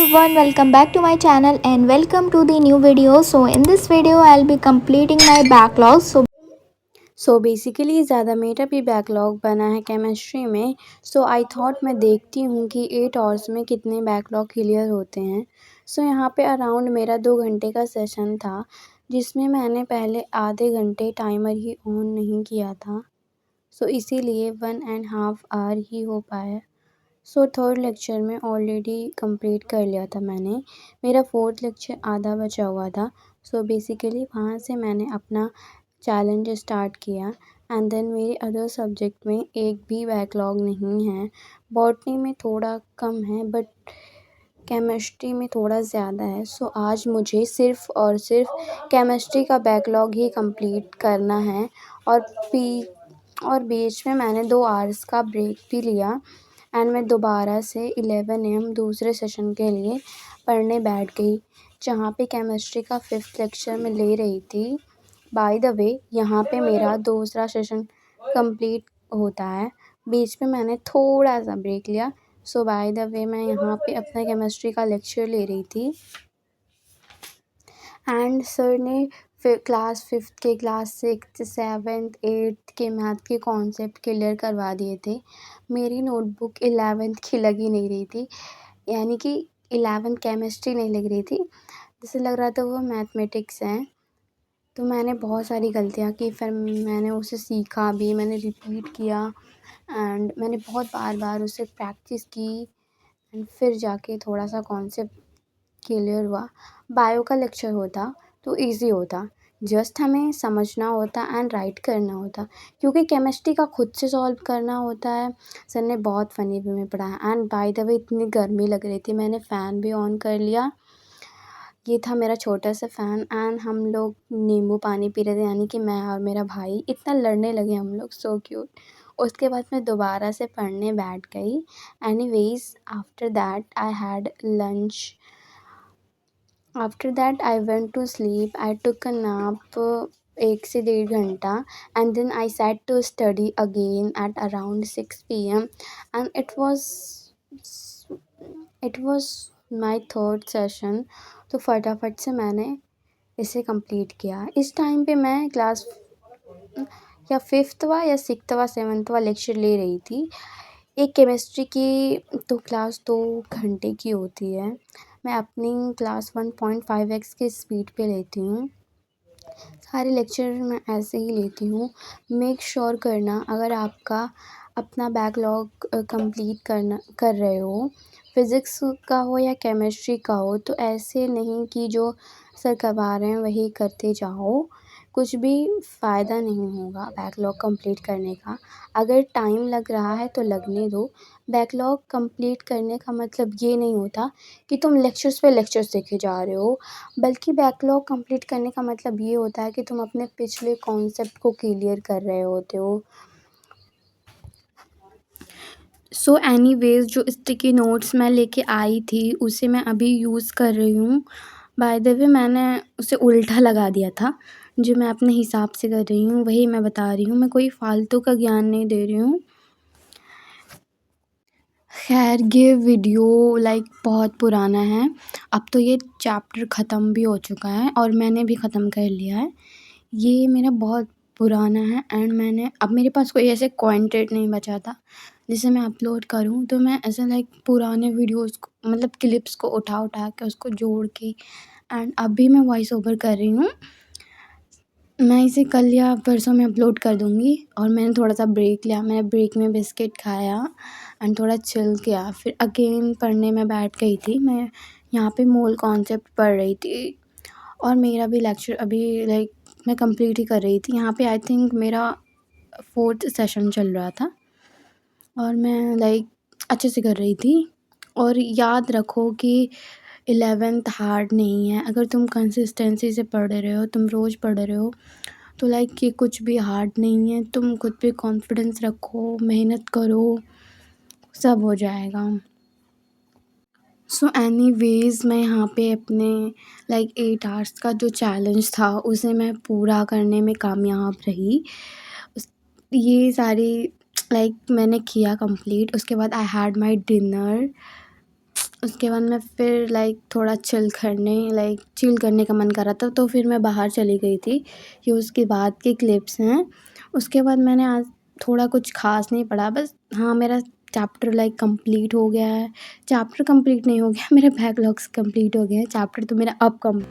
everyone, welcome back to my channel and welcome to the new video. So in this video I'll be completing my backlog. Basically ज़्यादा मेरा भी backlog बना है chemistry में। I thought मैं देखती हूँ कि 8 आवर्स में कितने बैकलॉग क्लियर होते हैं। यहाँ पे अराउंड मेरा 2 घंटे का सेशन था, जिसमें मैंने पहले आधे घंटे टाइमर ही ऑन नहीं किया था। इसीलिए 1.5 आवर ही हो पाया। थर्ड लेक्चर में ऑलरेडी कंप्लीट कर लिया था मैंने। मेरा फोर्थ लेक्चर आधा बचा हुआ था। बेसिकली वहाँ से मैंने अपना चैलेंज स्टार्ट किया एंड देन मेरे अदर सब्जेक्ट में एक भी बैकलॉग नहीं है। बॉटनी में थोड़ा कम है बट केमिस्ट्री में थोड़ा ज़्यादा है। आज मुझे सिर्फ़ और सिर्फ केमिस्ट्री का बैकलॉग ही कंप्लीट करना है। और पी और बीच में मैंने 2 आवर्स का ब्रेक भी लिया एंड मैं दोबारा से 11 AM दूसरे सेशन के लिए पढ़ने बैठ गई, जहाँ पे केमिस्ट्री का 5th लेक्चर मैं ले रही थी। बाय द वे यहाँ पे मेरा दूसरा सेशन कंप्लीट होता है। बीच में मैंने थोड़ा सा ब्रेक लिया। बाय द वे मैं यहाँ पे अपना केमिस्ट्री का लेक्चर ले रही थी एंड सर ने फिर क्लास 5th के, क्लास 6th 7th 8th के मैथ के कॉन्सेप्ट क्लियर करवा दिए थे। मेरी नोटबुक 11th की लग ही नहीं रही थी, यानी कि 11th केमिस्ट्री नहीं लग रही थी, जैसे लग रहा था वो मैथमेटिक्स है। तो मैंने बहुत सारी गलतियाँ की, फिर मैंने उसे सीखा भी, मैंने रिपीट किया एंड मैंने बहुत बार उसे प्रैक्टिस की एंड फिर जाके थोड़ा सा कॉन्सेप्ट क्लियर हुआ। बायो का लेक्चर होता तो इजी होता, जस्ट हमें समझना होता एंड राइट करना होता, क्योंकि केमिस्ट्री का खुद से सॉल्व करना होता है। सर ने बहुत फ़नी वे में पढ़ाया एंड बाय द वे इतनी गर्मी लग रही थी, मैंने फ़ैन भी ऑन कर लिया। ये था मेरा छोटा सा फ़ैन एंड हम लोग नींबू पानी पी रहे थे, यानी कि मैं और मेरा भाई। इतना लड़ने लगे हम लोग, सो क्यूट। उसके बाद मैं दोबारा से पढ़ने बैठ गई। Anyways after that I had lunch. After that I went to sleep. I took a nap 1 से 1.5 घंटा and then I sat to study again at around 6 PM and it was my third session. तो फटाफट से मैंने इसे complete किया। इस time पे मैं क्लास या 5वां या 6वां 7वां लेक्चर ले रही थी। एक केमिस्ट्री की तो क्लास 2 घंटे की होती है। मैं अपनी क्लास 1.5x की स्पीड पे लेती हूँ। सारे लेक्चर मैं ऐसे ही लेती हूँ। मेक श्योर करना, अगर आपका अपना बैकलॉग कंप्लीट कर रहे हो, फिज़िक्स का हो या केमिस्ट्री का हो, तो ऐसे नहीं कि जो सर करवा रहे हैं वही करते जाओ। कुछ भी फ़ायदा नहीं होगा बैकलॉग कंप्लीट करने का। अगर टाइम लग रहा है तो लगने दो। बैकलॉग कंप्लीट करने का मतलब ये नहीं होता कि तुम लेक्चर्स पे लेक्चर्स देखे जा रहे हो, बल्कि बैकलॉग कंप्लीट करने का मतलब ये होता है कि तुम अपने पिछले कॉन्सेप्ट को क्लियर कर रहे होते हो। एनीवेज़ जो स्टिकी नोट्स मैं लेके आई थी उसे मैं अभी यूज़ कर रही हूँ। बाय द वे मैंने उसे उल्टा लगा दिया था, जो मैं अपने हिसाब से कर रही हूँ वही मैं बता रही हूँ, मैं कोई फ़ालतू का ज्ञान नहीं दे रही हूँ। खैर ये वीडियो बहुत पुराना है, अब तो ये चैप्टर ख़त्म भी हो चुका है और मैंने भी ख़त्म कर लिया है। ये मेरा बहुत पुराना है एंड मैंने अब मेरे पास कोई ऐसे कंटेंट नहीं बचा था जिसे मैं अपलोड करूँ, तो मैं ऐसे पुराने वीडियोज़ को मतलब क्लिप्स को उठा के उसको जोड़ के एंड अभी मैं वॉइस ओवर कर रही हूँ। मैं इसे कल या परसों में अपलोड कर दूँगी। और मैंने थोड़ा सा ब्रेक लिया, मैंने ब्रेक में बिस्किट खाया एंड थोड़ा चिल किया, फिर अगेन पढ़ने में बैठ गई थी। मैं यहाँ पे मोल कॉन्सेप्ट पढ़ रही थी और मेरा भी लेक्चर अभी मैं कंप्लीट ही कर रही थी। यहाँ पे आई थिंक मेरा 4th सेशन चल रहा था और मैं अच्छे से कर रही थी। और याद रखो कि 11th हार्ड नहीं है। अगर तुम कंसिस्टेंसी से पढ़ रहे हो, तुम रोज़ पढ़ रहे हो, तो ये कुछ भी हार्ड नहीं है। तुम खुद पे कॉन्फिडेंस रखो, मेहनत करो, सब हो जाएगा। एनीवेज़ मैं यहाँ पे अपने 8 आवर्स का जो चैलेंज था उसे मैं पूरा करने में कामयाब रही। ये सारी मैंने किया कंप्लीट। उसके बाद आई हैड माय डिनर उसके बाद मैं फिर थोड़ा चिल करने का मन कर रहा था, तो फिर मैं बाहर चली गई थी। ये उसके बाद के क्लिप्स हैं। उसके बाद मैंने आज थोड़ा कुछ ख़ास नहीं पढ़ा, बस हाँ, मेरा चैप्टर कंप्लीट हो गया है। चैप्टर कंप्लीट नहीं हो गया, मेरे बैकलॉग्स कंप्लीट हो गए हैं। चैप्टर तो मेरा अब कम